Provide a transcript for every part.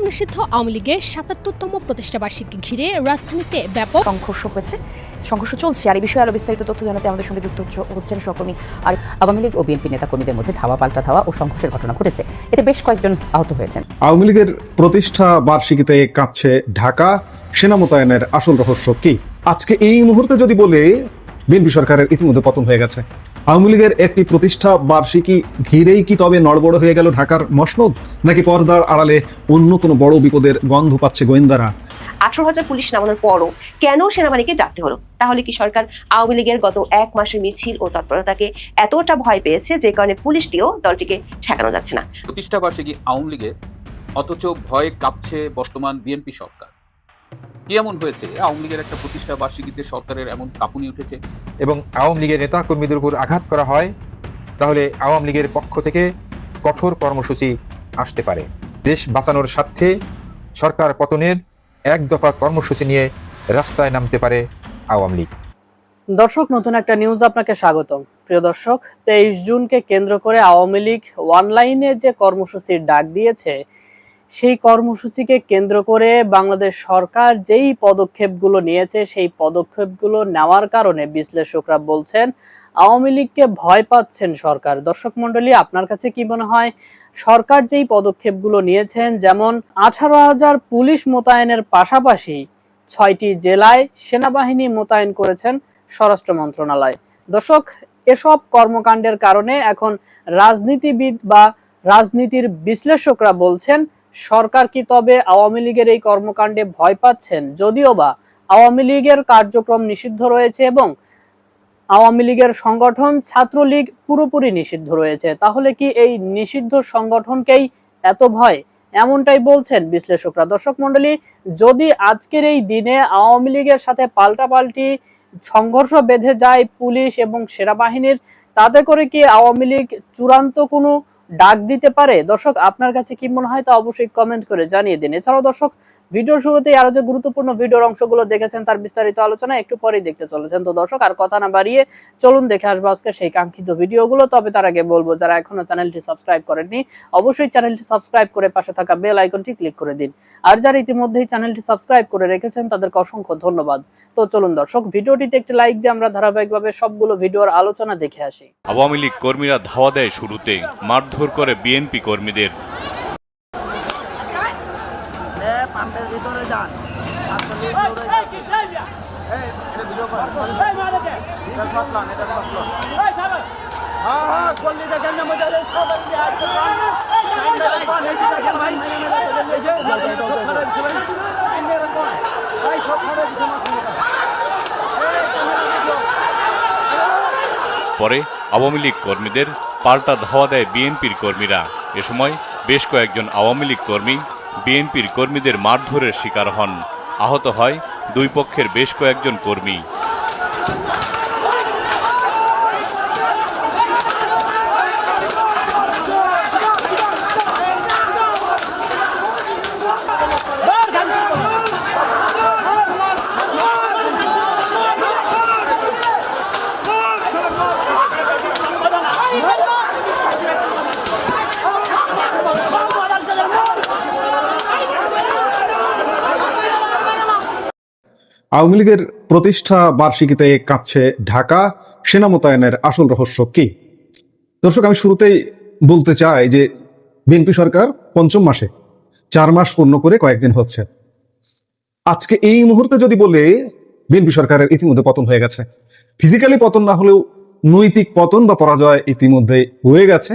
নিষিদ্ধ আওয়ামী লীগের ৭৭তম প্রতিষ্ঠাবার্ষিকী ঘিরে রাজধানীতে ব্যাপক সংঘর্ষ হয়েছে, সংঘর্ষ চলছে। আর এই বিষয়ে আরো বিস্তারিত তথ্য জানাতে আমাদের সঙ্গে যুক্ত হচ্ছেন সহকর্মী। আর আওয়ামী লীগ ও বিএনপি নেতাকর্মীদের মধ্যে ধাওয়া পাল্টা ধাওয়া ও সংঘর্ষের ঘটনা ঘটেছে, এতে বেশ কয়েকজন আহত হয়েছেন। আওয়ামী লীগের প্রতিষ্ঠা বার্ষিকীতে কাঁপছে ঢাকা, সেনা মোতায়েনের আসল রহস্য কি? আজকে এই মুহূর্তে যদি বলে বিএনপি সরকারের ইতিমধ্যে পতন হয়ে গেছে। আওয়ামী লীগের একটি প্রতিষ্ঠা বার্ষিকী ঘিরেই কি তবে নড়বড় হয়ে গেল ঢাকার মসনদ, নাকি পর্দার আড়ালে অন্য কোনো বড় বিপদের গন্ধ পাচ্ছে গোয়েন্দারা? 18,000 পুলিশ নামানোর পরও কেন সেনাবাহিনীকে ডাকতে হলো? তাহলে কি সরকার আওয়ামী লীগের গত এক মাসের মিছিল ও তৎপরতাকে এতটা ভয় পেয়েছে যে কারণে পুলিশ দিয়েও দলটিকে ঠেকানো যাচ্ছে না? প্রতিষ্ঠা বার্ষিকী আওয়ামী লীগের, অথচ ভয়ে কাঁপছে বর্তমান বিএনপি সরকার। কি এমন হয়েছে আওয়ামী লীগের একটা প্রতিষ্ঠা বার্ষিকীতে সরকারের এমন কাঁপুনি উঠেছে? এবং আওয়ামী লীগের নেতা কর্মীদের উপর আঘাত করা হয়, তাহলে আওয়ামী লীগের পক্ষ থেকে কঠোর কর্মসূচি আসতে পারে। দেশ বাঁচানোর স্বার্থে সরকার পতনের এক দফা কর্মসূচি নিয়ে রাস্তায় নামতে পারে আওয়ামী লীগ। দর্শক, নতুন একটা নিউজ আপনাকে স্বাগতম। প্রিয় দর্শক, 23 জুনকে কেন্দ্র করে আওয়ামী লীগ অনলাইনে যে কর্মসূচির ডাক দিয়েছে, সেই কর্মসূচিকে কেন্দ্র করে বাংলাদেশ সরকার যেই পদক্ষেপগুলো নিয়েছে, সেই পদক্ষেপগুলো নেওয়ার কারণে বিশ্লেষকরা বলছেন আওয়ামী লীগকে ভয় পাচ্ছেন সরকার। দর্শক মণ্ডলী, আপনার কাছে কি মনে হয় সরকার যেই পদক্ষেপগুলো নিয়েছেন, যেমন 18,000 পুলিশ মোতায়েনের পাশাপাশি 6টি জেলায় সেনাবাহিনী মোতায়েন করেছেন স্বরাষ্ট্র মন্ত্রণালয়। দর্শক, এসব কর্মকাণ্ডের কারণে এখন রাজনীতিবিদ বা রাজনীতির বিশ্লেষকরা বলছেন সরকার কি তবে আওয়ামী লীগের এই কর্মকাণ্ডে ভয় পাচ্ছেন? যদিও বা আওয়ামী লীগের কার্যক্রম নিষিদ্ধ রয়েছে এবং আওয়ামী লীগের সংগঠন ছাত্রলীগ পুরোপুরি নিষিদ্ধ রয়েছে, তাহলে কি এই নিষিদ্ধ সংগঠনকেই এত ভয়? এমনটাই বলছেন বিশ্লেষকরা। দর্শক মণ্ডলী, যদি আজকের এই দিনে আওয়ামী লীগের সাথে পাল্টাপাল্টি সংঘর্ষ বেঁধে যায় পুলিশ এবং সেনাবাহিনীর, তাতে করে কি আওয়ামী লীগ চূড়ান্ত কোনো ডাক দিতে পারে? দর্শক, আপনার কাছে কি মনে হয় তা অবশ্যই কমেন্ট করে জানিয়ে দিন। এছাড়াও দর্শক, ভিডিওর শুরুতেই আরো যে গুরুত্বপূর্ণ ভিডিওর অংশগুলো দেখেছেন তার বিস্তারিত আলোচনা একটু পরেই দেখতে চলেছেন। তো দর্শক, আর কথা না বাড়িয়ে চলুন দেখে আসবো আজকে সেই কাঙ্ক্ষিত ভিডিওগুলো। তবে তার আগে বলবো, যারা এখনো চ্যানেলটি সাবস্ক্রাইব করেননি অবশ্যই চ্যানেলটি সাবস্ক্রাইব করে পাশে থাকা বেল আইকনটি ক্লিক করে দিন। আর যারা ইতিমধ্যেই চ্যানেলটি সাবস্ক্রাইব করে রেখেছেন তাদেরকে অসংখ্য ধন্যবাদ। তো চলুন দর্শক, ভিডিওটিতে একটি লাইক দিয়ে আমরা ধারাবাহিকভাবে সবগুলো ভিডিওর আলোচনা দেখে আসি। আওয়ামী লীগ কর্মীরা ধাওয়া দেয় শুরুতে, মারধর করে বিএনপি কর্মীদের। পরে আওয়ামী লীগ কর্মীদের পাল্টা ধাওয়া দেয় বিএনপির কর্মীরা। এ সময় বেশ কয়েকজন আওয়ামী লীগ কর্মী বিএনপির কর্মীদের মারধরের শিকার হন। আহত হয় দুই পক্ষের বেশ কয়েকজন কর্মী। আওয়ামী লীগের প্রতিষ্ঠা বার্ষিকীতে কাঁপছে ঢাকা, সেনা মোতায়েনের আসল রহস্য কি? দর্শক, আমি শুরুতেই বলতে চাই যে বিএনপি সরকার পঞ্চম মাসে 4 মাস পূর্ণ করে কয়েকদিন হচ্ছে। আজকে এই মুহূর্তে যদি বলে বিএনপি সরকারের ইতিমধ্যে পতন হয়ে গেছে, ফিজিক্যালি পতন না হলেও নৈতিক পতন বা পরাজয় ইতিমধ্যে হয়ে গেছে।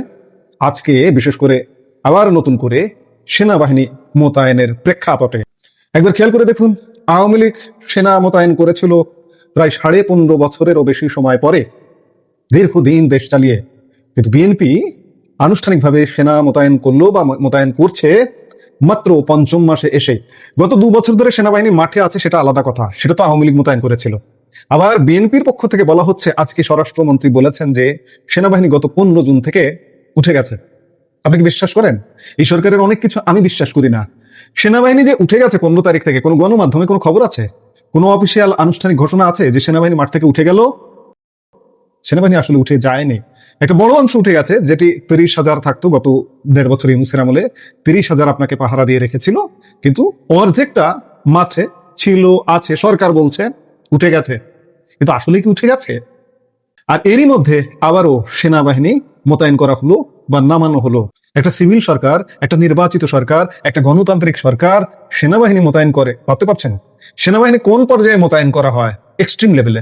আজকে বিশেষ করে আবার নতুন করে সেনাবাহিনী মোতায়েনের প্রেক্ষাপটে একবার খেয়াল করে দেখুন, আওয়ামী লীগ সেনা মোতায়েন করেছিল প্রায় 15.5 বছরেরও বেশি সময় পরে, দীর্ঘদিন দেশ চালিয়ে। কিন্তু বিএনপি আনুষ্ঠানিকভাবে সেনা মোতায়েন করলো বা মোতায়েন করছে মাত্র পঞ্চম মাসে এসে। গত 2 বছর ধরে সেনাবাহিনী মাঠে আছে সেটা আলাদা কথা, সেটা তো আওয়ামী লীগ মোতায়েন করেছিল। আবার বিএনপির পক্ষ থেকে বলা হচ্ছে, আজকে স্বরাষ্ট্রমন্ত্রী বলেছেন যে সেনাবাহিনী গত 15 জুন থেকে উঠে গেছে। আপনি কি বিশ্বাস করেন? এই সরকারের অনেক কিছু আমি বিশ্বাস করি না। সেনাবাহিনী যে উঠে গেছে 15 তারিখ থেকে, কোনো গণমাধ্যমে কোনো খবর আছে? কোনো অফিসিয়াল আনুষ্ঠানিক ঘোষণা আছে যে সেনাবাহিনী মাঠ থেকে উঠে গেল? সেনাবাহিনী আসলে উঠে যায়নি। একটা বড় অংশ উঠে গেছে, যেটি 30,000 থাকতো গত 1.5 বছর ইউনূসের আমলে। 30,000 আপনাকে পাহারা দিয়ে রেখেছিল, কিন্তু অর্ধেকটা মাঠে ছিল, আছে। সরকার বলছে উঠে গেছে, কিন্তু আসলে কি উঠে গেছে? আর এরই মধ্যে আবারও সেনাবাহিনী মোতায়েন করা হলো বা নামানো হলো। একটা সিভিল সরকার, একটা নির্বাচিত সরকার, একটা গণতান্ত্রিক সরকার সেনাবাহিনী মোতায়েন করে, ভাবতে পারছেন? সেনাবাহিনী কোন পর্যায়ে মোতায়েন করা হয়? এক্সট্রিম লেভেলে।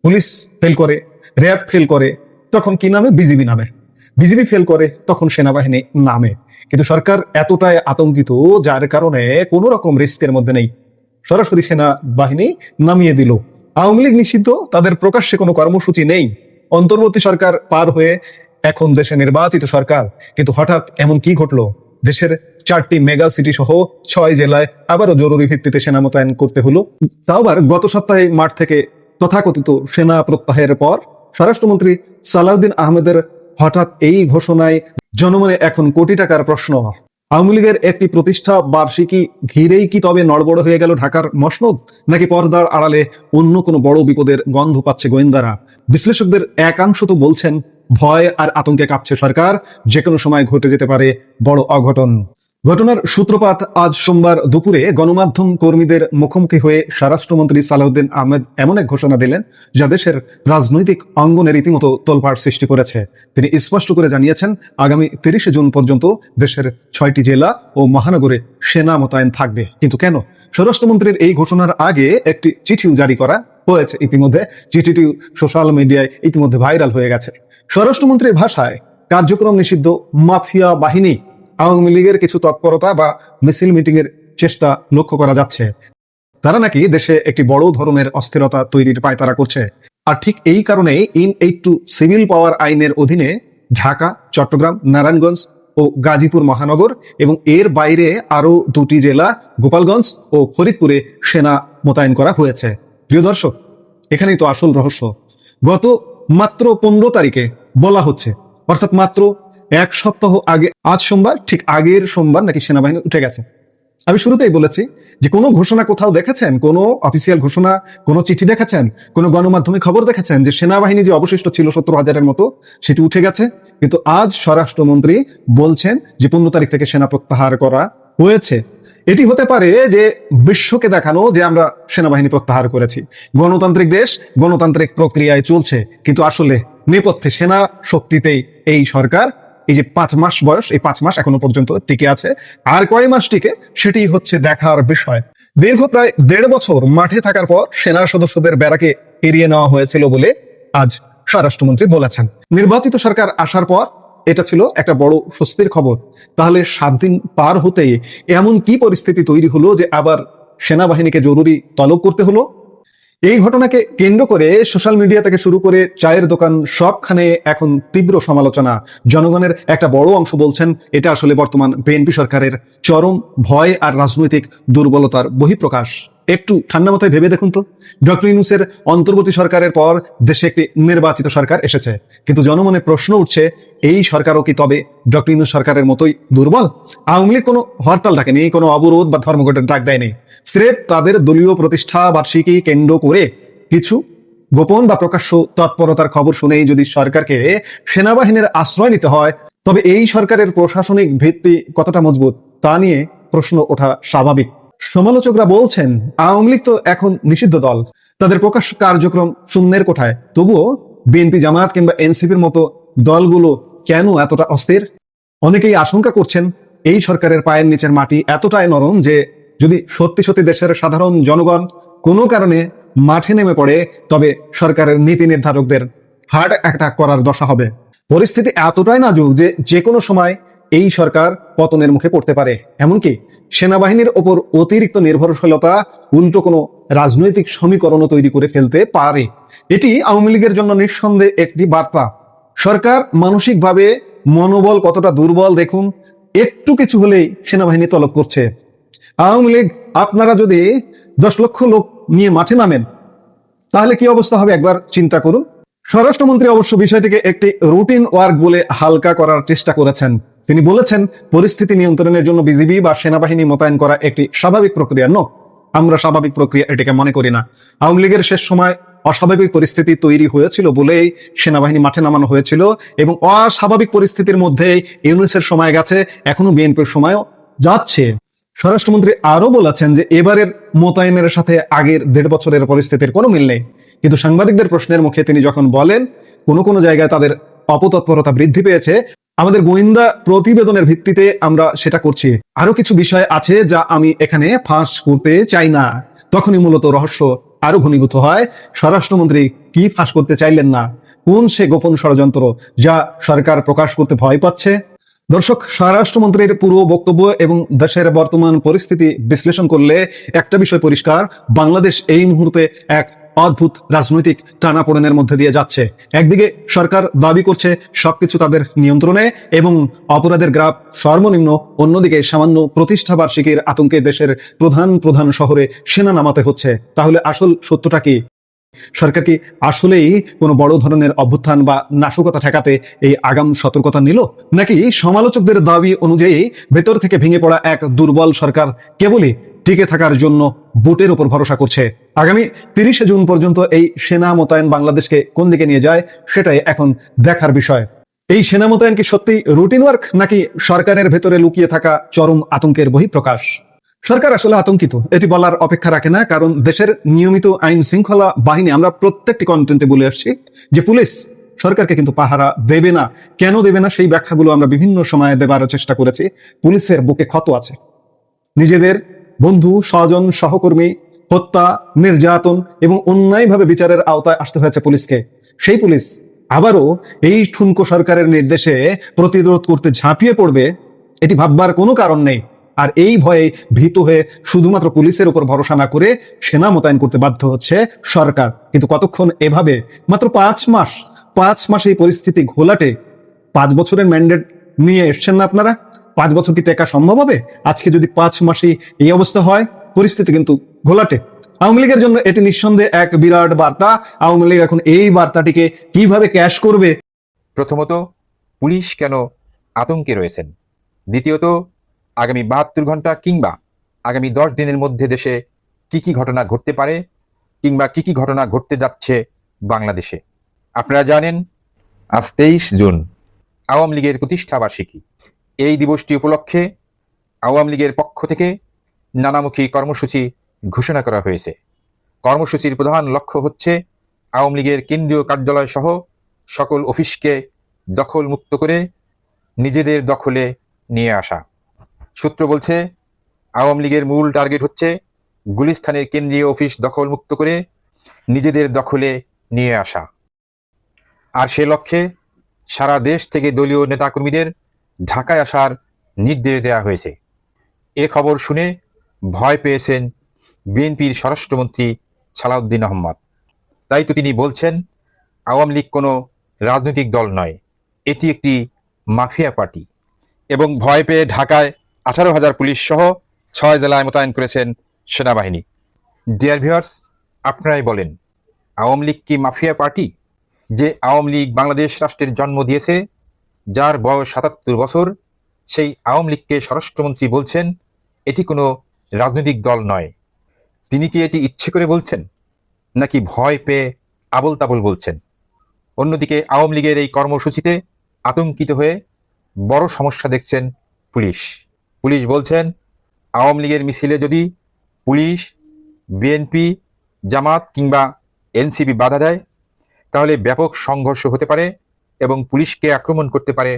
পুলিশ ফেল করে, র্যাব ফেল করে, তখন কি নামে? বিজিবি নামে। বিজিবি ফেল করে, তখন সেনাবাহিনী নামে। কিন্তু সরকার এতটাই আতঙ্কিত, যার কারণে কোনো রকম রিস্কের মধ্যে নেই, সরাসরি সেনাবাহিনী নামিয়ে দিল। আওয়ামী লীগ নিষিদ্ধ, তাদের প্রকাশ্যে কোনো কর্মসূচি নেই। অন্তর্বর্তী সরকার পার হয়ে এখন দেশে নির্বাচিত সরকার, কিন্তু হঠাৎ এমন কি ঘটলো? দেশের 4টি মেগা সিটি সহ 6 জেলায় আবারও জরুরি ভিত্তিতে সেনা মোতায়েন করতে হলো। তাও আবার গত সপ্তাহে মাঠ থেকে তথাকথিত সেনা প্রত্যাহারের পর স্বরাষ্ট্রমন্ত্রী সালাউদ্দিন আহমেদের হঠাৎ এই ঘোষণায় জনমনে এখন কোটি টাকার প্রশ্ন। আওয়ামী লীগের একটি প্রতিষ্ঠা বার্ষিকী ঘিরেই কি তবে নড়বড় হয়ে গেল ঢাকার মসনদ, নাকি পর্দার আড়ালে অন্য কোনো বড় বিপদের গন্ধ পাচ্ছে গোয়েন্দারা? বিশ্লেষকদের একাংশ তো বলছেন ভয় আর আতঙ্কে কাঁপছে সরকার, যে কোনো সময় ঘটে যেতে পারে বড় অঘটন। ঘটনার সূত্রপাত আজ সোমবার দুপুরে গণমাধ্যম কর্মীদের মুখোমুখি হয়ে স্বরাষ্ট্রমন্ত্রী সালাউদ্দিন আহমেদ এমন এক ঘোষণা দিলেন, যা দেশের রাজনৈতিক অঙ্গনে রীতিমতো তোলপাড় সৃষ্টি করেছে। তিনি স্পষ্ট করে জানিয়েছেন, আগামী 30 জুন পর্যন্ত দেশের 6টি জেলা ও মহানগরে সেনা মোতায়েন থাকবে। কিন্তু কেন? স্বরাষ্ট্রমন্ত্রীর এই ঘোষণার আগে একটি চিঠিও জারি করা হয়েছে ইতিমধ্যে। চিঠিটি সোশ্যাল মিডিয়ায় ইতিমধ্যে ভাইরাল হয়ে গেছে। স্বরাষ্ট্রমন্ত্রীর ভাষায়, কার্যক্রম নিষিদ্ধ মাফিয়া বাহিনী আওয়ামী লীগের কিছু তৎপরতা বা মিছিল মিটিং এর চেষ্টা লক্ষ্য করা যাচ্ছে। তারা নাকি দেশে একটি বড় ধরনের অস্থিরতা তৈরির পায়তারা করছে। আর ঠিক এই কারণে ইন-82 সিভিল পাওয়ার আইনের অধীনে ঢাকা, চট্টগ্রাম, নারায়ণগঞ্জ ও গাজীপুর মহানগর এবং এর বাইরে আরো 2টি জেলা গোপালগঞ্জ ও ফরিদপুরে সেনা মোতায়েন করা হয়েছে। প্রিয় দর্শক, এখানেই তো আসল রহস্য। গত মাত্র 15 তারিখে বলা হচ্ছে, অর্থাৎ মাত্র 1 সপ্তাহ আগে, আজ সোমবার, ঠিক আগের সোমবার নাকি সেনাবাহিনী উঠে গেছে। আমি শুরুতেই বলেছি যে কোনো ঘোষণা কোথাও দেখেছেন? কোনো অফিসিয়াল ঘোষণা, কোনো চিঠি দেখেছেন? কোনো গণমাধ্যমে খবর দেখেছেন যে সেনাবাহিনী যে অবশিষ্ট ছিল 70,000-এর মতো, সেটি উঠে গেছে? কিন্তু আজ স্বরাষ্ট্রমন্ত্রী বলছেন যে 15 তারিখ থেকে সেনা প্রত্যাহার করা হয়েছে। এটি হতে পারে যে বিশ্বকে দেখানো যে আমরা সেনাবাহিনী প্রত্যাহার করেছি। গণতান্ত্রিক দেশ, গণতান্ত্রিক প্রক্রিয়ায় চলছে, কিন্তু আসলে নেপথ্যে সেনা শক্তিতেই এই সরকার, এই যে 5 মাস বয়স, এই 5 মাস এখনো পর্যন্ত টিকে আছে। আর কয় মাস টিকে, সেটি হচ্ছে দেখার বিষয়। দীর্ঘ প্রায় 1.5 বছর মাঠে থাকার পর সেনা সদস্যদের ব্যারাকে এড়িয়ে নেওয়া হয়েছিল বলে আজ স্বরাষ্ট্রমন্ত্রী বলেছেন। নির্বাচিত সরকার আসার পর এটা ছিল একটা বড় স্বস্তির খবর। তাহলে 7 দিন পার হতেই এমন কি পরিস্থিতি তৈরি হলো যে আবার সেনাবাহিনীকে জরুরি তলব করতে হলো? এই ঘটনাকে কেন্দ্র করে সোশ্যাল মিডিয়া থেকে শুরু করে চায়ের দোকান সবখানে এখন তীব্র সমালোচনা। জনগণের একটা বড় অংশ বলছেন এটা আসলে বর্তমান বিএনপি সরকারের চরম ভয় আর রাজনৈতিক দুর্বলতার বহিঃপ্রকাশ। একটু ঠান্ডা মাথায় ভেবে দেখুন তো, ডক্টর ইউনূসের অন্তর্বর্তী সরকারের পর দেশে একটি নির্বাচিত সরকার এসেছে, কিন্তু জনমনে প্রশ্ন উঠছে, এই সরকারও কি তবে ডক্টর ইউনূস সরকারের মতোই দুর্বল? আওয়ামী লীগ কোনো হরতাল ডাকেনি, কোনো অবরোধ বা ধর্মঘটের ডাক দেয়নি। স্রেফ তাদের দলীয় প্রতিষ্ঠা বার্ষিকী কেন্দ্র করে কিছু গোপন বা প্রকাশ্য তৎপরতার খবর শুনেই যদি সরকারকে সেনাবাহিনীর আশ্রয় নিতে হয়, তবে এই সরকারের প্রশাসনিক ভিত্তি কতটা মজবুত তা নিয়ে প্রশ্ন ওঠা স্বাভাবিক। সমালোচকরা বলছেন, আওয়ামী লীগ তো এখন নিষিদ্ধ দল, তাদের প্রকাশ্য কার্যক্রম শূন্যের কোঠায়, তবুও বিএনপি, জামায়াত কিংবা এনসিপির মতো দলগুলো কেন এতটা অস্থির? অনেকেই আশঙ্কা করছেন এই সরকারের পায়ের নিচের মাটি এতটাই নরম যে যদি সত্যি সত্যি দেশের সাধারণ জনগণ কোনো কারণে মাঠে নেমে পড়ে, তবে সরকারের নীতি নির্ধারকদের হার্ট অ্যাটাক করার দশা হবে। পরিস্থিতি এতটাই নাজুক যে যে কোনো সময় এই সরকার পতনের মুখে পড়তে পারে। এমনকি সেনাবাহিনীর ওপর অতিরিক্ত নির্ভরশীলতা উল্টো কোনো রাজনৈতিক সমীকরণও তৈরি করে ফেলতে পারে। এটি আওয়ামী লীগের জন্য নিঃসন্দেহে একটি বার্তা। সরকার মানসিকভাবে মনোবল কতটা দুর্বল দেখুন, একটু কিছু হলেই সেনাবাহিনী তলব করছে। আওয়ামী লীগ, আপনারা যদি 10 লক্ষ লোক নিয়ে মাঠে নামেন, তাহলে কি অবস্থা হবে একবার চিন্তা করুন। স্বরাষ্ট্রমন্ত্রী অবশ্য বিষয়টিকে একটি রুটিন ওয়ার্ক বলে হালকা করার চেষ্টা করেছেন। তিনি বলেছেন, পরিস্থিতি নিয়ন্ত্রণের জন্য বিজিবি বা সেনাবাহিনী মোতায়েন করা একটি স্বাভাবিক প্রক্রিয়া নয়। আমরা স্বাভাবিক প্রক্রিয়া এটাকে মনে করি না। আওয়ামী লীগের শেষ সময় অস্বাভাবিক পরিস্থিতি তৈরি হয়েছিল বলেই সেনাবাহিনী মাঠে নামানো হয়েছিল, এবং অস্বাভাবিক পরিস্থিতির মধ্যে ইউনূসের সময় গেছে, এখনো বিএনপির সময়ও যাচ্ছে। স্বরাষ্ট্রমন্ত্রী আরো বলেছেন যে এবারের মোতায়েনের সাথে আগের 1.5 বছরের পরিস্থিতির কোনো মিল নেই, কিন্তু সাংবাদিকদের প্রশ্নের মুখে তিনি যখন বলেন কোনো জায়গায় তাদের অপতৎপরতা বৃদ্ধি পেয়েছে, আমাদের গোয়েন্দা প্রতিবেদনের ভিত্তিতে আমরা সেটা করছি, আরো কিছু বিষয় আছে যা আমি এখানে ফাঁস করতে চাই না, তখনই মূলত রহস্য আরো ঘনীভূত হয়। স্বরাষ্ট্রমন্ত্রী কি ফাঁস করতে চাইলেন না? কোন সে গোপন ষড়যন্ত্র যা সরকার প্রকাশ করতে ভয় পাচ্ছে? দর্শক, স্বরাষ্ট্রমন্ত্রীর পুরো বক্তব্য এবং দেশের বর্তমান পরিস্থিতি বিশ্লেষণ করলে একটা বিষয় পরিষ্কার, বাংলাদেশ এই মুহূর্তে এক অদ্ভুত রাজনৈতিক টানাপোড়েনের মধ্যে দিয়ে যাচ্ছে। একদিকে সরকার দাবি করছে সবকিছু তাদের নিয়ন্ত্রণে এবং অপরাধের গ্রাফ সর্বনিম্ন, অন্যদিকে সামান্য প্রতিষ্ঠা বার্ষিকীর আতঙ্কে দেশের প্রধান শহরে সেনা নামাতে হচ্ছে। তাহলে আসল সত্যটা কি? সরকার কি আসলেই কোনো বড় ধরনের অভ্যুত্থান বা নাশকতা ঠেকাতে এই আগাম সতর্কতা নিল, নাকি সমালোচকদের দাবি অনুযায়ী ভেতর থেকে ভেঙে পড়া এক দুর্বল সরকার কেবলই টিকে থাকার জন্য ভোটের উপর ভরসা করছে? আগামী 30 জুন পর্যন্ত এই সেনা মোতায়েন বাংলাদেশকে কোন দিকে নিয়ে যায় সেটাই এখন দেখার বিষয়। এই সেনা মোতায়েন কি সত্যি রুটিন ওয়ার্ক, নাকি সরকারের ভেতরে লুকিয়ে থাকা চরম আতঙ্কের বহিঃপ্রকাশ? সরকার আসলে আতঙ্কিত, এটি বলার অপেক্ষা রাখে না, কারণ দেশের নিয়মিত আইন শৃঙ্খলা বাহিনী, আমরা প্রত্যেকটি কন্টেন্টে বলে আসছি যে পুলিশ সরকারকে কিন্তু পাহারা দেবে না। কেন দেবে না সেই ব্যাখ্যাগুলো আমরা বিভিন্ন সময়ে দেবার চেষ্টা করেছি। পুলিশের বুকে ক্ষত আছে, নিজেদের বন্ধু, স্বজন, সহকর্মী হত্যা, নির্যাতন এবং অন্যায়ভাবে বিচারের আওতায় আসতে হয়েছে পুলিশকে। সেই পুলিশ আবারও এই ঠুনকো সরকারের নির্দেশে প্রতিরোধ করতে ঝাঁপিয়ে পড়বে, এটি ভাববার কোনো কারণ নেই। আর এই ভয়ে ভীত হয়ে শুধুমাত্র পুলিশের উপর ভরসা না করে সেনা মোতায়েন করতে বাধ্য হচ্ছে সরকার। কিন্তু কতক্ষণ এভাবে? মাত্র 5 মাস এই পরিস্থিতি ঘোলাটে 5 বছরের ম্যান্ডেট নিয়ে এসছেন না আপনারা? 5 বছর কি টেকা সম্ভব হবে? আজকে যদি 5 মাসেই এই অবস্থা হয়, পরিস্থিতি কিন্তু ঘোলাটে। আওয়ামী লীগের জন্য এটি নিঃসন্দেহে এক বিরাট বার্তা। আওয়ামী লীগ এখন এই বার্তাটিকে কিভাবে ক্যাশ করবে? প্রথমত, পুলিশ কেন আতঙ্কে রয়েছেন? দ্বিতীয়ত, আগামী 72 ঘন্টা কিংবা আগামী 10 দিনের মধ্যে দেশে কি ঘটনা ঘটতে পারে কিংবা কি ঘটনা ঘটতে যাচ্ছে বাংলাদেশে? আপনারা জানেন, আজ 23 জুন আওয়ামী লীগের প্রতিষ্ঠা বার্ষিকী। এই দিবসটি উপলক্ষে আওয়ামী লীগের পক্ষ থেকে নানামুখী কর্মসূচি ঘোষণা করা হয়েছে। কর্মসূচির প্রধান লক্ষ্য হচ্ছে আওয়ামী লীগের কেন্দ্রীয় কার্যালয় সহ সকল অফিসকে দখলমুক্ত করে নিজেদের দখলে নিয়ে আসা। সূত্র বলছে, আওয়ামী লীগের মূল টার্গেট হচ্ছে গুলিস্তানের কেন্দ্রীয় অফিস দখলমুক্ত করে নিজেদের দখলে নিয়ে আসা। আর সে লক্ষ্যে সারা দেশ থেকে দলীয় নেতাকর্মীদের ঢাকায় আসার নির্দেশ দেওয়া হয়েছে। এ খবর শুনে ভয় পেয়েছেন বিএনপির স্বরাষ্ট্রমন্ত্রী সালাউদ্দিন আহমদ। তাই তো তিনি বলছেন, আওয়ামী লীগ কোনো রাজনৈতিক দল নয়, এটি একটি মাফিয়া পার্টি। এবং ভয় পেয়ে ঢাকায় 18,000 পুলিশ সহ 6 জেলায় মোতায়েন করেছেন সেনাবাহিনী। ডিয়ার ভিউয়ার্স, আপনারাই বলেন, আওয়ামী লীগ কি মাফিয়া পার্টি? যে আওয়ামী লীগ বাংলাদেশ রাষ্ট্রের জন্ম দিয়েছে, যার বয়স 77 বছর, সেই আওয়ামী লীগকে স্বরাষ্ট্রমন্ত্রী বলছেন এটি কোনো রাজনৈতিক দল নয়। তিনি কি এটি ইচ্ছে করে বলছেন, নাকি ভয় পেয়ে আবল তাবল বলছেন? অন্যদিকে আওয়ামী লীগের এই কর্মসূচিতে আতঙ্কিত হয়ে বড় সমস্যা দেখছেন পুলিশ বলছেন, আওয়ামী লীগের মিছিলে যদি পুলিশ, বিএনপি, জামাত কিংবা এনসিপি বাধা দেয়, তাহলে ব্যাপক সংঘর্ষ হতে পারে এবং পুলিশকে আক্রমণ করতে পারে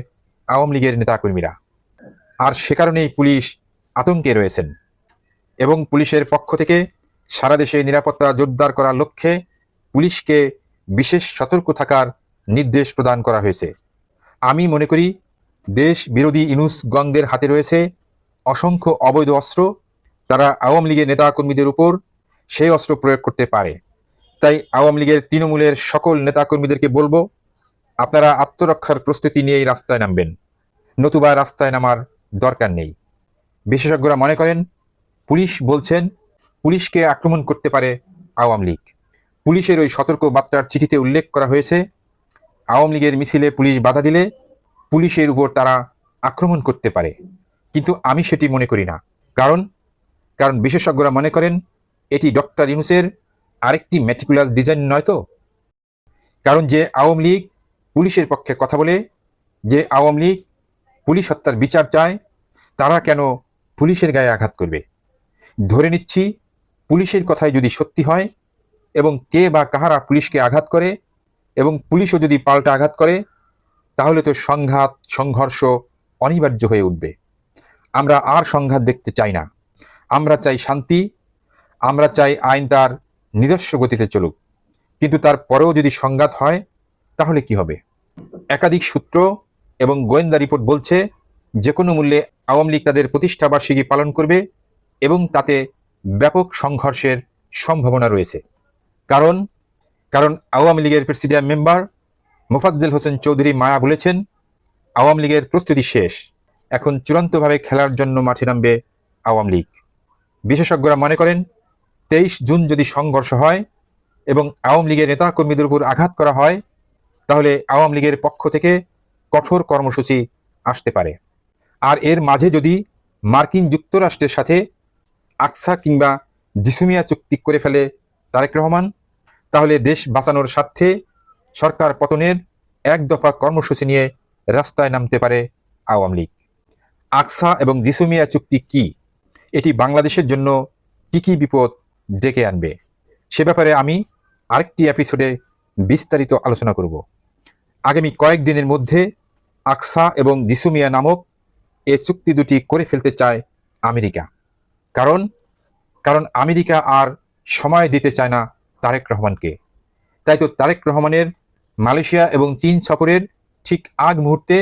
আওয়ামী লীগের নেতাকর্মীরা। আর সে কারণেই পুলিশ আতঙ্কে রয়েছেন এবং পুলিশের পক্ষ থেকে সারা দেশে নিরাপত্তা জোরদার করার লক্ষ্যে পুলিশকে বিশেষ সতর্ক থাকার নির্দেশ প্রদান করা হয়েছে। আমি মনে করি দেশ বিরোধী ইউনূস গংদের হাতে রয়েছে অসংখ্য অবৈধ অস্ত্র। তারা আওয়ামী লীগের নেতাকর্মীদের উপর সেই অস্ত্র প্রয়োগ করতে পারে। তাই আওয়ামী লীগের তৃণমূলের সকল নেতাকর্মীদেরকে বলবো, আপনারা আত্মরক্ষার প্রস্তুতি নিয়েই রাস্তায় নামবেন, নতুবা রাস্তায় নামার দরকার নেই। বিশেষজ্ঞরা মনে করেন, পুলিশ বলছেন পুলিশকে আক্রমণ করতে পারে আওয়ামী লীগ। পুলিশের ওই সতর্ক বার্তার চিঠিতে উল্লেখ করা হয়েছে, আওয়ামী লীগের মিছিলে পুলিশ বাধা দিলে পুলিশের উপর তারা আক্রমণ করতে পারে। কিন্তু আমি সেটি মনে করি না, কারণ বিশেষজ্ঞরা মনে করেন এটি ডক্টর ইউনূসের আরেকটি মেটিকুলাস ডিজাইন নয় তো? কারণ যে আওয়ামী লীগ পুলিশের পক্ষে কথা বলে, যে আওয়ামী লীগ পুলিশ হত্যার বিচার চায়, তারা কেন পুলিশের গায়ে আঘাত করবে? ধরে নিচ্ছি পুলিশের কথাই যদি সত্যি হয় এবং কে বা কাহারা পুলিশকে আঘাত করে এবং পুলিশও যদি পাল্টা আঘাত করে, তাহলে তো সংঘাত সংঘর্ষ অনিবার্য হয়ে উঠবে। আমরা আর সংঘাত দেখতে চাই না। আমরা চাই শান্তি, আমরা চাই আইন তার নিজস্ব গতিতে চলুক। কিন্তু তারপরেও যদি সংঘাত হয় তাহলে কি হবে? একাধিক সূত্র এবং গোয়েন্দা রিপোর্ট বলছে যে কোনো মূল্যে আওয়ামী লীগ তাদের প্রতিষ্ঠা বার্ষিকী পালন করবে এবং তাতে ব্যাপক সংঘর্ষের সম্ভাবনা রয়েছে। কারণ আওয়ামী লীগের প্রেসিডিয়াম মেম্বার মোফাজ্জেল হোসেন চৌধুরী মায়া বলেছেন, আওয়ামী লীগের প্রস্তুতি শেষ, এখন চূড়ান্তভাবে খেলার জন্য মাঠে নামবে আওয়ামী লীগ। বিশেষজ্ঞরা মনে করেন 23 জুন যদি সংঘর্ষ হয় এবং আওয়ামী লীগের নেতা কর্মীদের উপর আঘাত করা হয়, তাহলে আওয়ামী লীগের পক্ষ থেকে কঠোর কর্মসূচি আসতে পারে। আর এর মাঝে যদি মার্কিন যুক্তরাষ্ট্রের সাথে আকসা কিংবা জিসুমিয়া চুক্তি করে ফেলে তারেক রহমান, তাহলে দেশ বাঁচানোর স্বার্থে সরকার পতনের এক দফা কর্মসূচি নিয়ে রাস্তায় নামতে পারে আওয়ামী লীগ। আকসা এবং জিসুমিয়া চুক্তি কি? এটি বাংলাদেশের জন্য কি কি বিপদ ডেকে আনবে, সে ব্যাপারে আমি আরেকটি এপিসোডে বিস্তারিত আলোচনা করব। আগামী কয়েকদিনের মধ্যে আকসা এবং জিসুমিয়া নামক এই চুক্তি দুটি করে ফেলতে চায় আমেরিকা। কারণ আমেরিকা আর সময় দিতে চায় না তারেক রহমানকে। তাই তো তারেক রহমানের মালয়েশিয়া এবং চীন সফরের ঠিক আগ মুহূর্তে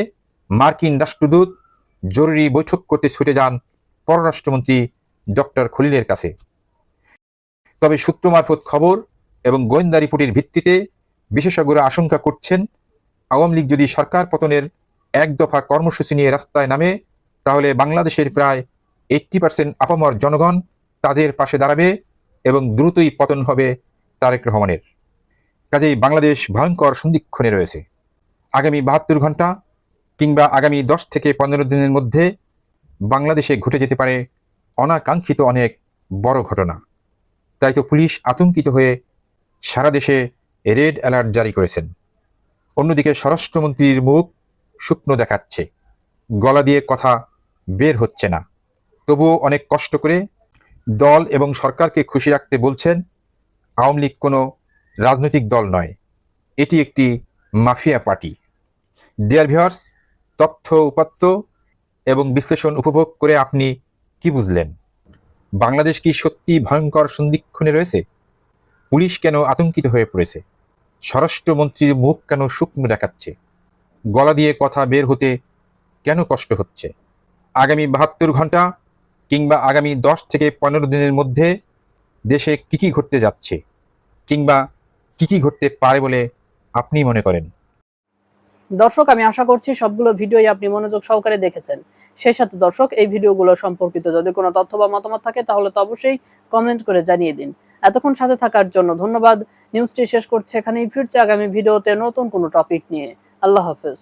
মার্কিন রাষ্ট্রদূত জরুরি বৈঠক করতে ছুটে যান পররাষ্ট্রমন্ত্রী ডক্টর খলিলের কাছে। তবে সূত্র মারফত খবর এবং গোয়েন্দা রিপোর্টের ভিত্তিতে বিশেষজ্ঞরা আশঙ্কা করছেন, আওয়ামী লীগ যদি সরকার পতনের এক দফা কর্মসূচি নিয়ে রাস্তায় নামে, তাহলে বাংলাদেশের প্রায় 80% আপামর জনগণ তাদের পাশে দাঁড়াবে এবং দ্রুতই পতন হবে তারেক রহমানের। কাজেই বাংলাদেশ ভয়ঙ্কর সন্ধিক্ষণে রয়েছে। আগামী 72 ঘন্টা কিংবা আগামী 10 থেকে 15 দিনের মধ্যে বাংলাদেশে ঘটে যেতে পারে অনাকাঙ্ক্ষিত অনেক বড় ঘটনা। তাই তো পুলিশ আতঙ্কিত হয়ে সারা দেশে রেড অ্যালার্ট জারি করেছেন। অন্যদিকে স্বরাষ্ট্রমন্ত্রীর মুখ শুকনো দেখাচ্ছে, গলা দিয়ে কথা বের হচ্ছে না। তবুও অনেক কষ্ট করে দল এবং সরকারকে খুশি রাখতে বলছেন, আওয়ামী লীগ কোনো রাজনৈতিক দল নয়, এটি একটি মাফিয়া পার্টি। ডিয়ার ভিউয়ার্স, তথ্য উপাত্ত এবং বিশ্লেষণ উপভোগ করে আপনি কি বুঝলেন? বাংলাদেশ কি সত্যি ভয়ঙ্কর সন্ধিক্ষণে রয়েছে? পুলিশ কেন আতঙ্কিত হয়ে পড়েছে? স্বরাষ্ট্রমন্ত্রীর মুখ কেন শুকনো দেখাচ্ছে? গলা দিয়ে কথা বের হতে কেন কষ্ট হচ্ছে? আগামী 72 ঘন্টা কিংবা আগামী 10 থেকে 15 দিনের মধ্যে দেশে কি ঘটতে যাচ্ছে কিংবা কি ঘটতে পারে বলে আপনি মনে করেন? দর্শক, আমি আশা করছি সবগুলো ভিডিওই আপনি মনোযোগ সহকারে দেখেছেন। সেই সাথে দর্শক, এই ভিডিওগুলো সম্পর্কিত যদি কোনো তথ্য বা মতামত থাকে তাহলে তো অবশ্যই কমেন্ট করে জানিয়ে দিন। এতক্ষণ সাথে থাকার জন্য ধন্যবাদ। নিউজটি শেষ করছে এখানেই, ফিরছে আগামী ভিডিওতে নতুন কোনো টপিক নিয়ে। আল্লাহ হাফেজ।